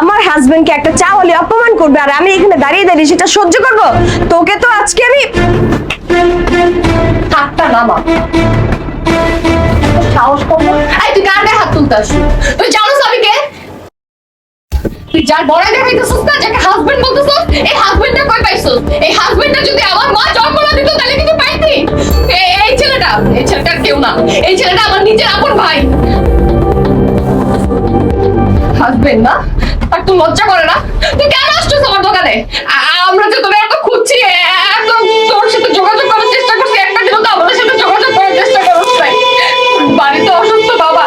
আমার হাজবেন্ডকে একটা চাওয়ালি অপমান করবে আর আমি এখানে দাঁড়িয়ে দাঁড়িয়ে সেটা সহ্য করব? তোকে তো আজকে আমি হাতটা নামা। সাহস কম না? এই তুই কার গায়ে হাত তুলতে আসছিস? তুই জানোস আমি কে? তুই যার বড়াই দেখাইতেছিস না, যাকে হাজবেন্ড বলতেছিস, এই হাজবেন্ডটা কই পাইছিস? এই হাজবেন্ডটা যদি আমার মা জন্ম না দিত তাহলে কিন্তু পাইতি। এই ছেলেটা কেউ না, এই ছেলেটা আমার নিজের আপন ভাই। হাজবেন্ড না? আর তুই লজ্জা করে না? তুই কেন আসছিস আমার দোকানে? আমরা যে তোকে এত খুঁজছি, এত তোর সাথে যোগাযোগ করার চেষ্টা করছি, একটা দিনও তো আমাদের সাথে যোগাযোগ করার চেষ্টা করছিস নাই। বাড়িতে অসুস্থ বাবা,